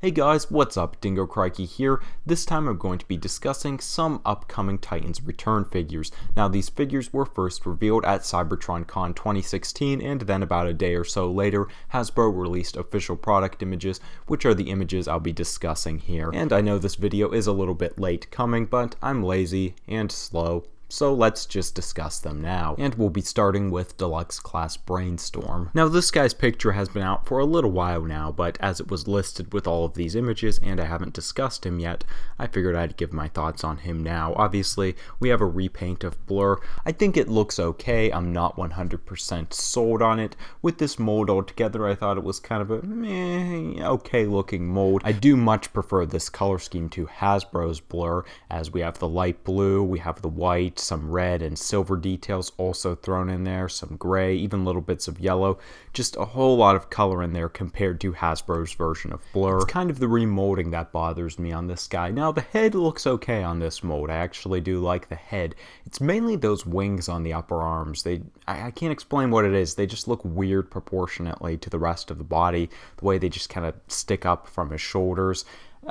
Hey guys, what's up? Dingocrikey here. This time I'm going to be discussing some upcoming Titans return figures. Now these figures were first revealed at Cybertron Con 2016, and then about a day or so later, Hasbro released official product images, which are the images I'll be discussing here. And I know this video is a little bit late coming, but I'm lazy and slow. So let's just discuss them now. And we'll be starting with Deluxe Class Brainstorm. Now this guy's picture has been out for a little while now, but as it was listed with all of these images and I haven't discussed him yet, I figured I'd give my thoughts on him now. Obviously, we have a repaint of Blur. I think it looks okay. I'm not 100% sold on it. With this mold altogether, I thought it was kind of a meh, okay looking mold. I do much prefer this color scheme to Hasbro's Blur, as we have the light blue, we have the white, some red and silver details also thrown in there, some gray, even little bits of yellow, just a whole lot of color in there compared to Hasbro's version of Blur. It's kind of the remolding that bothers me on this guy. Now the head looks okay on this mold. I actually do like the head. It's mainly those wings on the upper arms. I can't explain what it is. They just look weird proportionately to the rest of the body, the way they just kind of stick up from his shoulders.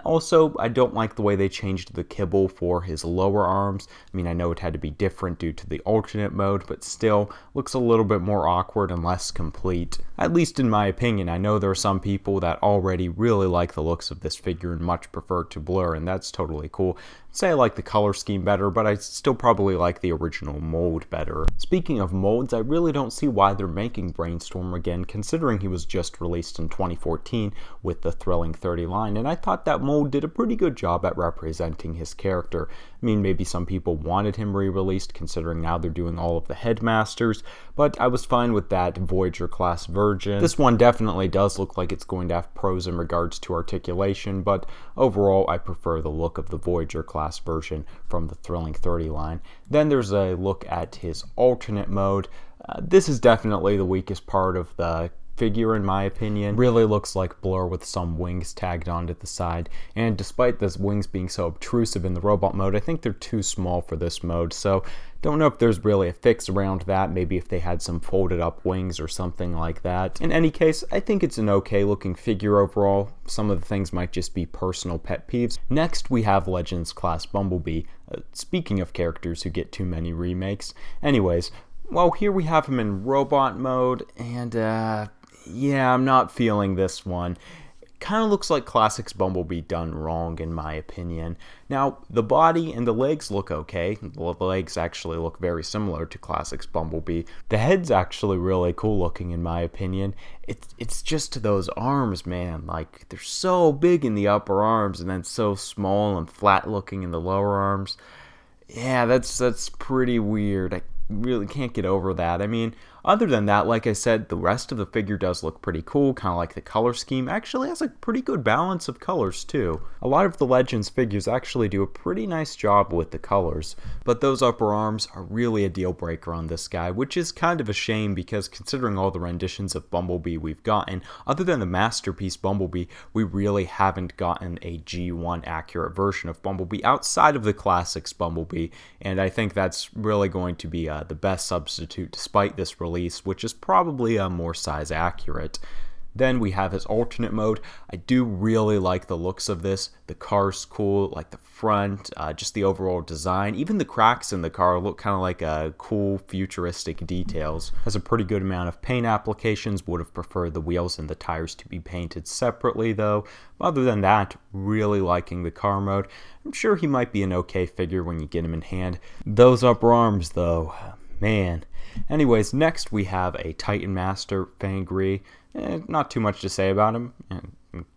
Also, I don't like the way they changed the kibble for his lower arms. I mean, I know it had to be different due to the alternate mode, but still looks a little bit more awkward and less complete. At least in my opinion. I know there are some people that already really like the looks of this figure and much prefer to Blur, and that's totally cool. I'd say I like the color scheme better, but I still probably like the original mold better. Speaking of molds, I really don't see why they're making Brainstorm again, considering he was just released in 2014 with the Thrilling 30 line, and I thought that mold did a pretty good job at representing his character. I mean, maybe some people wanted him re-released, considering now they're doing all of the Headmasters, but I was fine with that Voyager class version. This one definitely does look like it's going to have pros in regards to articulation, but overall I prefer the look of the Voyager class version from the Thrilling 30 line. Then there's a look at his alternate mode. This is definitely the weakest part of the figure in my opinion. Really looks like Blur with some wings tagged onto the side, and despite those wings being so obtrusive in the robot mode, I think they're too small for this mode, so don't know if there's really a fix around that. Maybe if they had some folded up wings or something like that. In any case, I think it's an okay looking figure overall. Some of the things might just be personal pet peeves. Next we have Legends Class Bumblebee. Speaking of characters who get too many remakes. Anyways, well, here we have him in robot mode, and yeah, I'm not feeling this one. Kind of looks like Classics Bumblebee done wrong in my opinion. Now, the body and the legs look okay. The legs actually look very similar to Classics Bumblebee. The head's actually really cool looking in my opinion. It's just those arms, man. Like, they're so big in the upper arms and then so small and flat looking in the lower arms. Yeah, that's pretty weird. I really can't get over that. I mean, other than that, like I said, the rest of the figure does look pretty cool, kind of like the color scheme. Actually has a pretty good balance of colors too. A lot of the Legends figures actually do a pretty nice job with the colors, but those upper arms are really a deal breaker on this guy, which is kind of a shame because considering all the renditions of Bumblebee we've gotten, other than the Masterpiece Bumblebee, we really haven't gotten a G1 accurate version of Bumblebee outside of the Classics Bumblebee, and I think that's really going to be the best substitute despite this release, which is probably more size accurate. Then we have his alternate mode. I do really like the looks of this. The car's cool, like the front, just the overall design. Even the cracks in the car look kind of like cool futuristic details. Has a pretty good amount of paint applications. Would have preferred the wheels and the tires to be painted separately though. Other than that, really liking the car mode. I'm sure he might be an okay figure when you get him in hand. Those upper arms though, man. Anyways, next we have a Titan Master, Fang. Not too much to say about him. I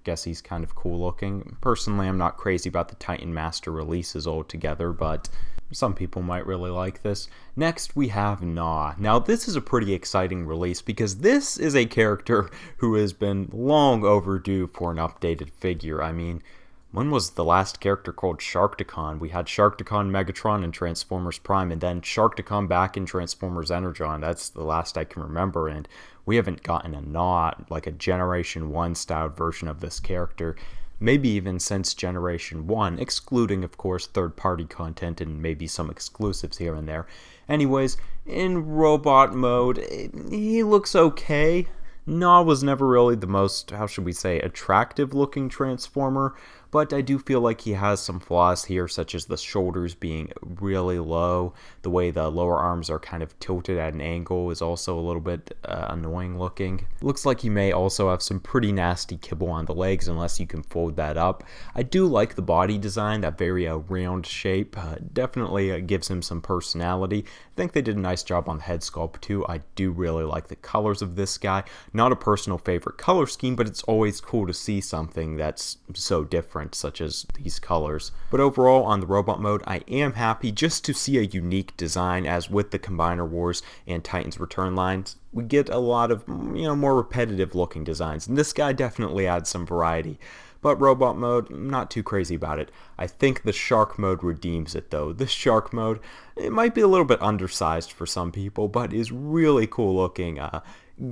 guess he's kind of cool looking. Personally, I'm not crazy about the Titan Master releases altogether, but some people might really like this. Next, we have Gnaw. Now, this is a pretty exciting release because this is a character who has been long overdue for an updated figure. I mean, when was the last character called Sharkticon? We had Sharkticon Megatron in Transformers Prime, and then Sharkticon back in Transformers Energon. That's the last I can remember, and we haven't gotten a Gnaw, like a Generation 1 styled version of this character. Maybe even since Generation 1, excluding, of course, third-party content and maybe some exclusives here and there. Anyways, in robot mode, he looks okay. Gnaw was never really the most, how should we say, attractive looking Transformer, but I do feel like he has some flaws here, such as the shoulders being really low. The way the lower arms are kind of tilted at an angle is also a little bit annoying looking. Looks like he may also have some pretty nasty kibble on the legs unless you can fold that up. I do like the body design, that very round shape. Definitely gives him some personality. I think they did a nice job on the head sculpt too. I do really like the colors of this guy. Not a personal favorite color scheme, but it's always cool to see something that's so different, such as these colors. But overall, on the robot mode, I am happy just to see a unique design, as with the Combiner Wars and Titans Return lines, we get a lot of, more repetitive looking designs, and this guy definitely adds some variety. But robot mode, not too crazy about it. I think the shark mode redeems it though. This shark mode, it might be a little bit undersized for some people, but is really cool looking.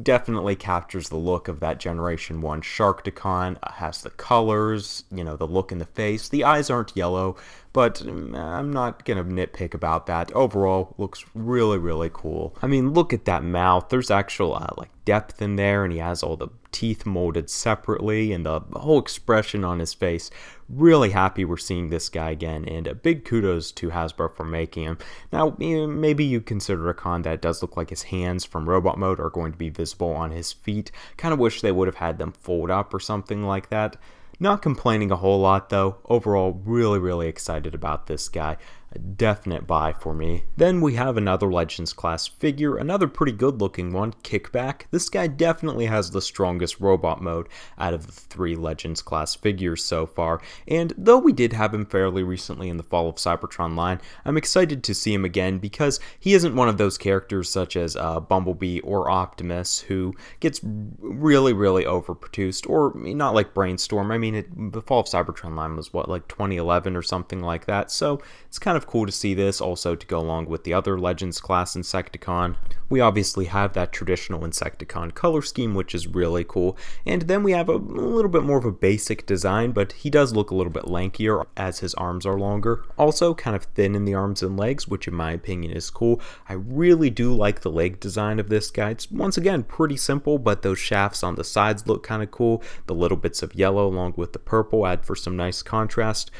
Definitely captures the look of that Generation 1 Sharkticon, has the colors, the look in the face. The eyes aren't yellow, but I'm not going to nitpick about that. Overall, looks really, really cool. I mean, look at that mouth. There's actual depth in there, and he has all the teeth molded separately, and the whole expression on his face. Really happy we're seeing this guy again, and a big kudos to Hasbro for making him. Now, maybe you consider a con that does look like his hands from robot mode are going to be visible on his feet. Kind of wish they would have had them fold up or something like that. Not complaining a whole lot though. Overall, really, really excited about this guy. A definite buy for me. Then we have another Legends class figure, another pretty good looking one, Kickback. This guy definitely has the strongest robot mode out of the 3 Legends class figures so far, and though we did have him fairly recently in the Fall of Cybertron line, I'm excited to see him again because he isn't one of those characters such as Bumblebee or Optimus who gets really, really overproduced, or not like Brainstorm. I mean, the Fall of Cybertron line was what, like 2011 or something like that, so it's kind of cool to see this also to go along with the other Legends class Insecticon. We obviously have that traditional Insecticon color scheme, which is really cool, and then we have a little bit more of a basic design, but he does look a little bit lankier as his arms are longer. Also kind of thin in the arms and legs, which in my opinion is cool. I really do like the leg design of this guy. It's once again pretty simple, but those shafts on the sides look kind of cool. The little bits of yellow along with the purple add for some nice contrast.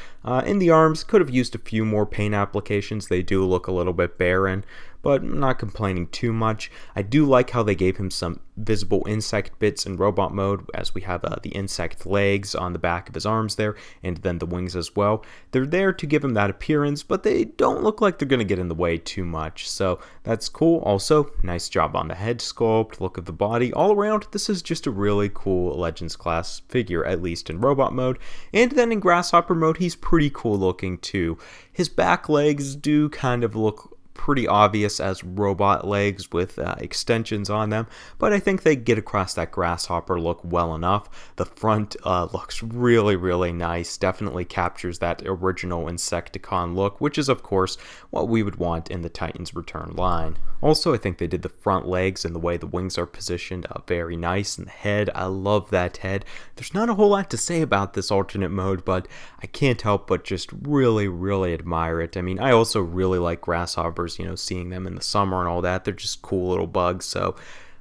In the arms, could have used a few more paint applications. They do look a little bit barren, but I'm not complaining too much. I do like how they gave him some visible insect bits in robot mode, as we have the insect legs on the back of his arms there, and then the wings as well. They're there to give him that appearance, but they don't look like they're going to get in the way too much, so that's cool. Also, nice job on the head sculpt, look of the body. All around, this is just a really cool Legends class figure, at least in robot mode. And then in Grasshopper mode, he's pretty cool looking too. His back legs do kind of look pretty obvious as robot legs with extensions on them, but I think they get across that grasshopper look well enough. The front looks really, really nice, definitely captures that original Insecticon look, which is of course what we would want in the Titans Return line. Also, I think they did the front legs and the way the wings are positioned very nice, and the head, I love that head. There's not a whole lot to say about this alternate mode, but I can't help but just really, really admire it. I mean, I also really like grasshoppers, seeing them in the summer and all that. They're just cool little bugs, so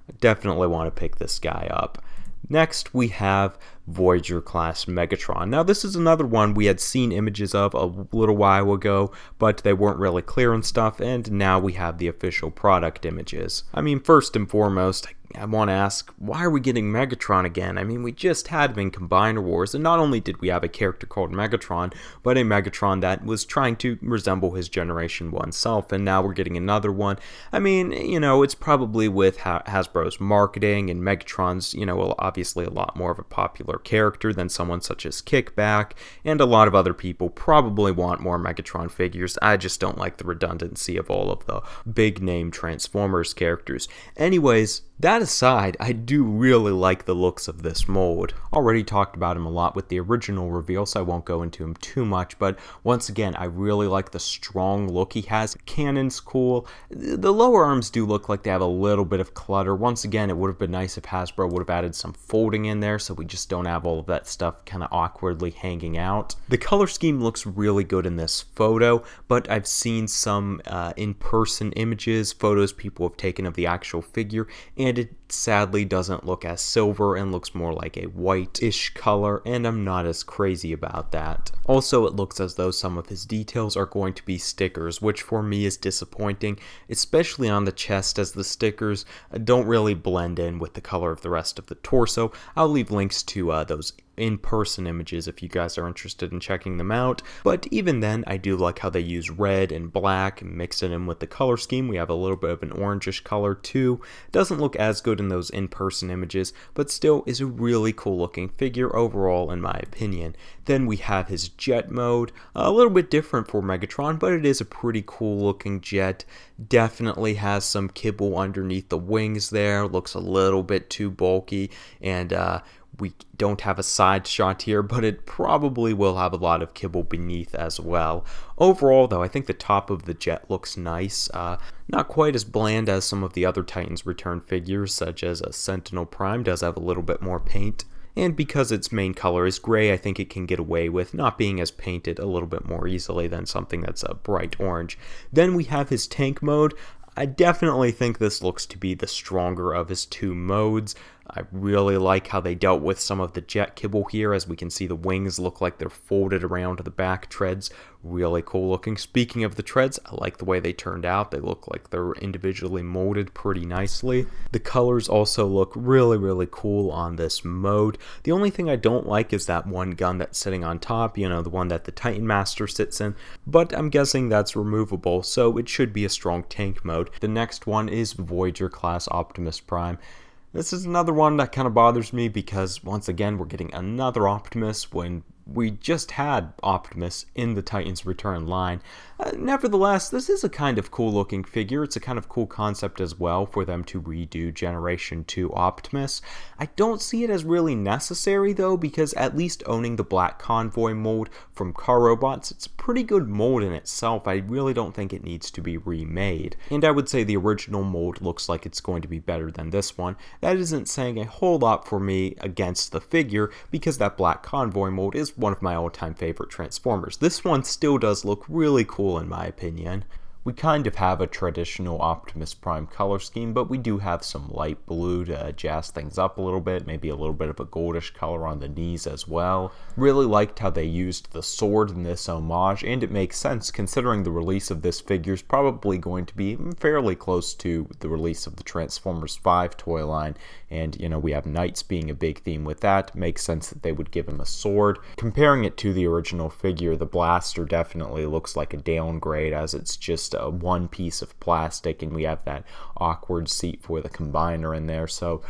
I definitely want to pick this guy up. Next, we have Voyager class Megatron. Now, this is another one we had seen images of a little while ago, but they weren't really clear and stuff, and now we have the official product images. I mean, first and foremost, I want to ask, why are we getting Megatron again? I mean, we just had him in Combiner Wars, and not only did we have a character called Megatron, but a Megatron that was trying to resemble his Generation 1 self, and now we're getting another one. I mean, it's probably with Hasbro's marketing, and Megatron's, obviously a lot more of a popular character than someone such as Kickback, and a lot of other people probably want more Megatron figures. I just don't like the redundancy of all of the big name Transformers characters. Anyways, that aside, I do really like the looks of this mold. Already talked about him a lot with the original reveal, so I won't go into him too much, but once again, I really like the strong look he has. Cannon's cool. The lower arms do look like they have a little bit of clutter. Once again, it would have been nice if Hasbro would have added some folding in there so we just don't don't have all of that stuff kind of awkwardly hanging out. The color scheme looks really good in this photo, but I've seen some in-person images, photos people have taken of the actual figure, and it sadly doesn't look as silver and looks more like a white-ish color, and I'm not as crazy about that. Also, it looks as though some of his details are going to be stickers, which for me is disappointing, especially on the chest, as the stickers don't really blend in with the color of the rest of the torso. I'll leave links to those in-person images if you guys are interested in checking them out, but even then I do like how they use red and black and mix it in with the color scheme. We have a little bit of an orangish color too. Doesn't look as good in those in-person images, but still is a really cool looking figure overall in my opinion. Then we have his jet mode, a little bit different for Megatron, but it is a pretty cool looking jet. Definitely has some kibble underneath the wings there, looks a little bit too bulky, and we don't have a side shot here, but it probably will have a lot of kibble beneath as well. Overall, though, I think the top of the jet looks nice. Not quite as bland as some of the other Titans Return figures, such as a Sentinel Prime does have a little bit more paint. And because its main color is gray, I think it can get away with not being as painted a little bit more easily than something that's a bright orange. Then we have his tank mode. I definitely think this looks to be the stronger of his two modes. I really like how they dealt with some of the jet kibble here. As we can see, the wings look like they're folded around the back treads. Really cool looking. Speaking of the treads, I like the way they turned out. They look like they're individually molded pretty nicely. The colors also look really cool on this mode. The only thing I don't like is that one gun that's sitting on top, you know, the one that the Titan Master sits in, but I'm guessing that's removable, so it should be a strong tank mode. The next one is Voyager class Optimus Prime. This is another one that kind of bothers me because, once again, we're getting another Optimus when we just had Optimus in the Titans Return line. Nevertheless, this is a kind of cool looking figure. It's a kind of cool concept as well for them to redo Generation 2 Optimus. I don't see it as really necessary though, because at least owning the Black Convoy mold from Car Robots, it's a pretty good mold in itself. I really don't think it needs to be remade. And I would say the original mold looks like it's going to be better than this one. That isn't saying a whole lot for me against the figure, because that Black Convoy mold is one of my all-time favorite Transformers. This one still does look really cool in my opinion. We kind of have a traditional Optimus Prime color scheme, but we do have some light blue to jazz things up a little bit, maybe a little bit of a goldish color on the knees as well. Really liked how they used the sword in this homage, and it makes sense considering the release of this figure is probably going to be fairly close to the release of the Transformers 5 toy line, and you know, we have knights being a big theme with that. Makes sense that they would give him a sword. Comparing it to the original figure, the blaster definitely looks like a downgrade, as it's just one piece of plastic, and we have that awkward seat for the combiner in there, so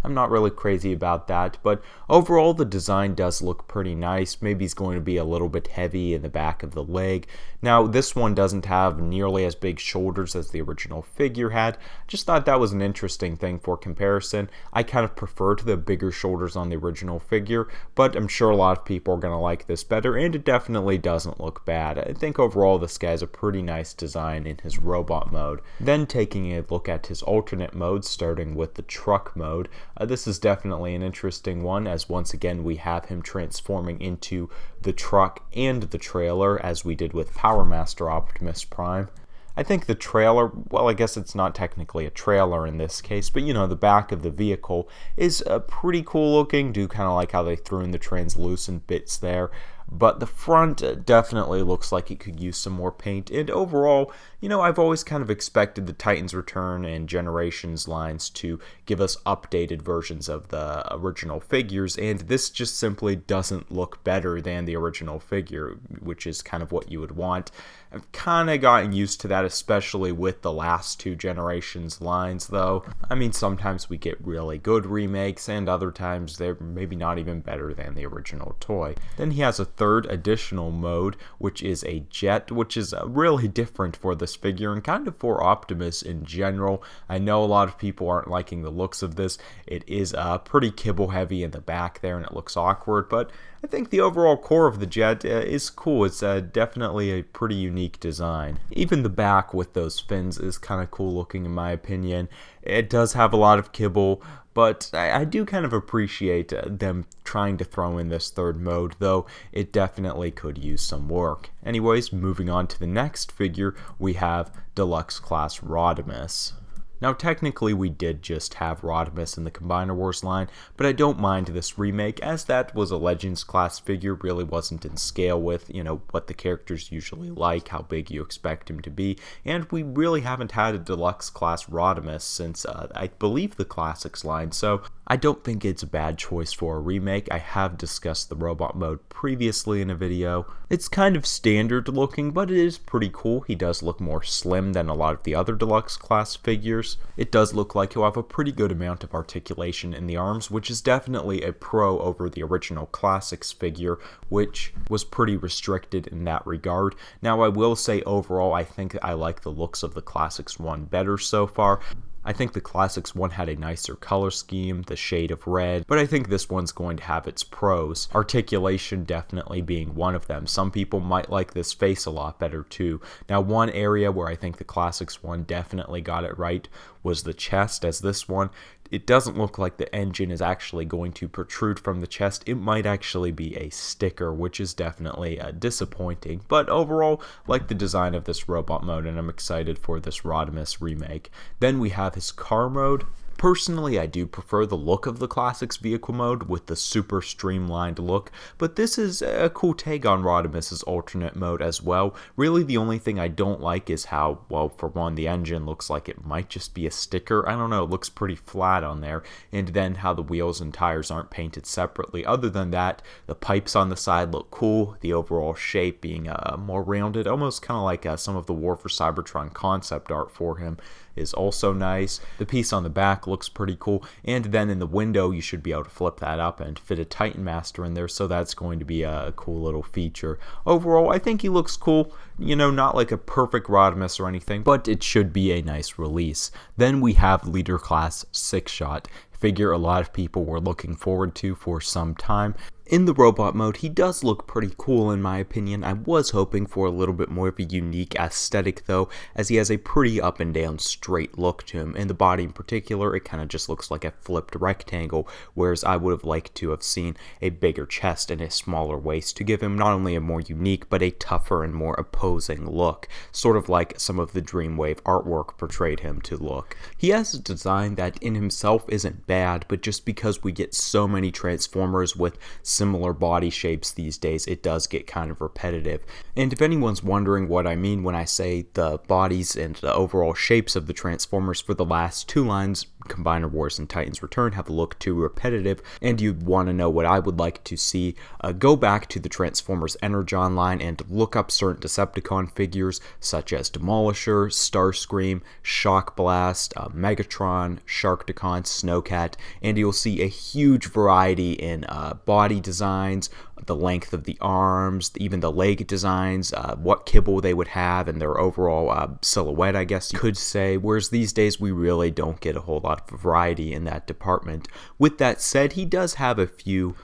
I'm not really crazy about that, but overall the design does look pretty nice. Maybe he's going to be a little bit heavy in the back of the leg. Now, this one doesn't have nearly as big shoulders as the original figure had. Just thought that was an interesting thing for comparison. I kind of prefer to the bigger shoulders on the original figure, but I'm sure a lot of people are going to like this better, and it definitely doesn't look bad. I think overall this guy has a pretty nice design in his robot mode. Then taking a look at his alternate modes, starting with the truck mode. This is definitely an interesting one, as once again we have him transforming into the truck and the trailer, as we did with Power Master Optimus Prime. I think the trailer, well, I guess it's not technically a trailer in this case, but you know, the back of the vehicle is pretty cool looking. Do kind of like how they threw in the translucent bits there. But the front definitely looks like it could use some more paint. And overall, you know, I've always kind of expected the Titans Return and Generations lines to give us updated versions of the original figures, and this just simply doesn't look better than the original figure, which is kind of what you would want. I've kind of gotten used to that, especially with the last two Generations lines, though. I mean, sometimes we get really good remakes, and other times they're maybe not even better than the original toy. Then he has a third additional mode, which is a jet, which is really different for this figure and kind of for Optimus in general. I know a lot of people aren't liking the looks of this. It is pretty kibble heavy in the back there, and it looks awkward, but I I think the overall core of the jet is cool. It's definitely a pretty unique design. Even the back with those fins is kind of cool looking in my opinion. It does have a lot of kibble, but I do kind of appreciate them trying to throw in this third mode, though it definitely could use some work. Anyways, moving on to the next figure, we have Deluxe Class Rodimus. Now technically we did just have Rodimus in the Combiner Wars line, but I don't mind this remake as that was a Legends class figure, really wasn't in scale with, what the characters usually like, how big you expect him to be, and we really haven't had a Deluxe class Rodimus since I believe the Classics line, so I don't think it's a bad choice for a remake. I have discussed the robot mode previously in a video. It's kind of standard looking, but it is pretty cool. He does look more slim than a lot of the other Deluxe class figures. It does look like he'll have a pretty good amount of articulation in the arms, which is definitely a pro over the original Classics figure, which was pretty restricted in that regard. Now I will say overall I think I like the looks of the Classics one better so far. I think the Classics one had a nicer color scheme, the shade of red, but I think this one's going to have its pros. Articulation definitely being one of them. Some people might like this face a lot better too. Now one area where I think the Classics one definitely got it right was the chest, as this one, it doesn't look like the engine is actually going to protrude from the chest. It might actually be a sticker, which is definitely disappointing. But overall, like the design of this robot mode, and I'm excited for this Rodimus remake. Then we have his car mode. Personally, I do prefer the look of the Classics vehicle mode with the super streamlined look, but this is a cool take on Rodimus's alternate mode as well. Really, the only thing I don't like is how, well, for one, the engine looks like it might just be a sticker. I don't know, it looks pretty flat on there, and then how the wheels and tires aren't painted separately. Other than that, the pipes on the side look cool, the overall shape being more rounded, almost kind of like some of the War for Cybertron concept art for him is also nice. The piece on the back looks pretty cool, and then in the window you should be able to flip that up and fit a Titan Master in there, so that's going to be a cool little feature. Overall, I think he looks cool, not like a perfect Rodimus or anything, but it should be a nice release. Then we have Leader Class 6-Shot, figure a lot of people were looking forward to for some time. In the robot mode, he does look pretty cool in my opinion. I was hoping for a little bit more of a unique aesthetic though, as he has a pretty up and down straight look to him. In the body in particular, it kind of just looks like a flipped rectangle, whereas I would have liked to have seen a bigger chest and a smaller waist to give him not only a more unique, but a tougher and more opposing look, sort of like some of the Dreamwave artwork portrayed him to look. He has a design that in himself isn't bad, but just because we get so many Transformers with similar body shapes these days, it does get kind of repetitive. And if anyone's wondering what I mean when I say the bodies and the overall shapes of the Transformers for the last two lines, Combiner Wars and Titans Return, have looked too repetitive, and you'd want to know what I would like to see, go back to the Transformers Energon line and look up certain Decepticon figures such as Demolisher, Starscream, Shock Blast, Megatron, Sharkticon, Snowcat, and you'll see a huge variety in body designs, the length of the arms, even the leg designs, what kibble they would have, and their overall silhouette, I guess you could say, whereas these days we really don't get a whole lot of variety in that department. With that said, he does have a few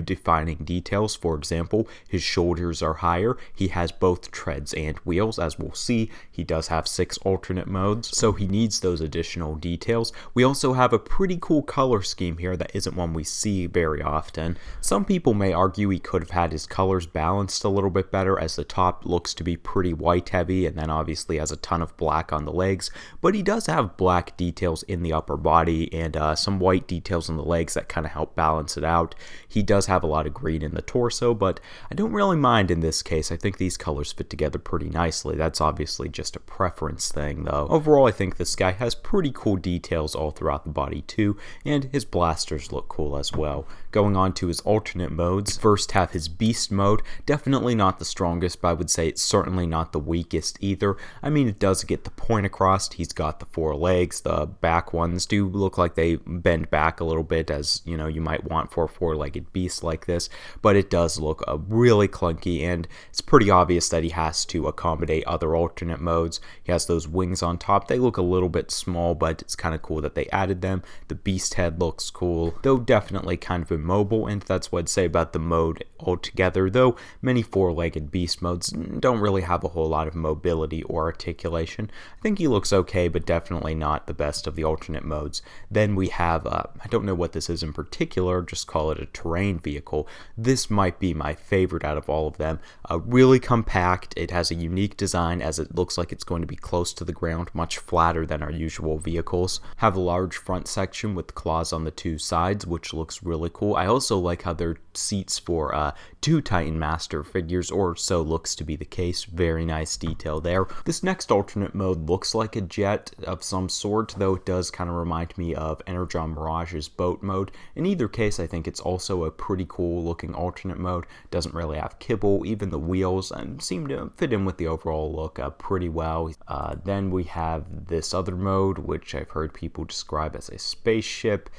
defining details. For example, his shoulders are higher, he has both treads and wheels, as we'll see. He does have 6 alternate modes, so he needs those additional details. We also have a pretty cool color scheme here that isn't one we see very often. Some people may argue he could have had his colors balanced a little bit better, as the top looks to be pretty white heavy and then obviously has a ton of black on the legs, but he does have black details in the upper body and some white details on the legs that kind of help balance it out. He does have a lot of green in the torso, but I don't really mind in this case. I think these colors fit together pretty nicely. That's obviously just a preference thing though. Overall, I think this guy has pretty cool details all throughout the body too, and his blasters look cool as well. Going on to his alternate modes, first have his Beast mode. Definitely not the strongest, but I would say it's certainly not the weakest either. I mean, it does get the point across. He's got the 4 legs. The back ones do look like they bend back a little bit, as you might want for a 4-legged beast like this, but it does look really clunky, and it's pretty obvious that he has to accommodate other alternate modes. He has those wings on top. They look a little bit small, but it's kind of cool that they added them. The beast head looks cool, though definitely kind of immobile, and That's what I'd say about the mode altogether, though many four-legged beast modes don't really have a whole lot of mobility or articulation. I think he looks okay, but definitely not the best of the alternate modes. Then we have, I don't know what this is in particular, just call it a terrain vehicle. This might be my favorite out of all of them. Really compact, it has a unique design as it looks like it's going to be close to the ground, much flatter than our usual vehicles. Have a large front section with claws on the two sides, which looks really cool. I also like how they're seats for two Titan Master figures, or so looks to be the case. Very nice detail there. This next alternate mode looks like a jet of some sort, though it does kind of remind me of Energon Mirage's boat mode. In either case, I think it's also a pretty cool looking alternate mode. Doesn't really have kibble, even the wheels seem to fit in with the overall look pretty well. Then we have this other mode, which I've heard people describe as a spaceship.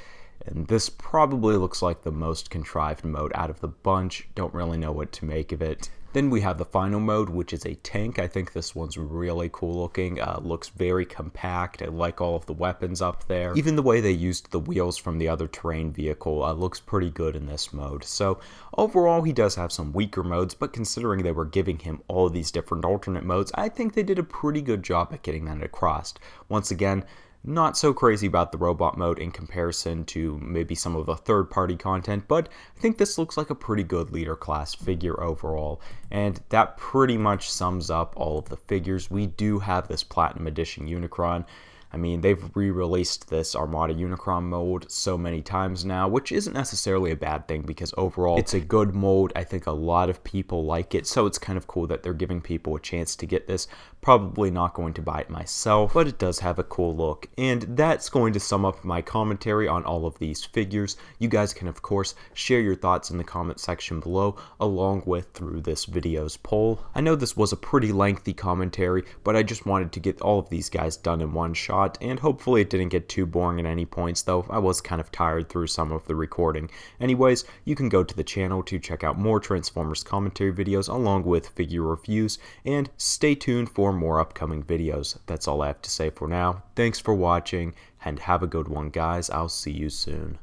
And this probably looks like the most contrived mode out of the bunch. Don't really know what to make of it. Then we have the final mode, which is a tank. I think this one's really cool looking. Looks very compact. I like all of the weapons up there. Even the way they used the wheels from the other terrain vehicle looks pretty good in this mode. So overall, he does have some weaker modes, but considering they were giving him all these different alternate modes, I think they did a pretty good job at getting that across. Once again, not so crazy about the robot mode in comparison to maybe some of the third-party content, but I think this looks like a pretty good leader class figure overall. And that pretty much sums up all of the figures. We do have this Platinum Edition Unicron. I mean, they've re-released this Armada Unicron mold so many times now, which isn't necessarily a bad thing because overall it's a good mold. I think a lot of people like it, so it's kind of cool that they're giving people a chance to get this. Probably not going to buy it myself, but it does have a cool look. And that's going to sum up my commentary on all of these figures. You guys can, of course, share your thoughts in the comment section below, along with through this video's poll. I know this was a pretty lengthy commentary, but I just wanted to get all of these guys done in one shot, and hopefully it didn't get too boring at any points, though I was kind of tired through some of the recording. Anyways, you can go to the channel to check out more Transformers commentary videos along with figure reviews, and stay tuned for more upcoming videos. That's all I have to say for now. Thanks for watching, and have a good one, guys. I'll see you soon.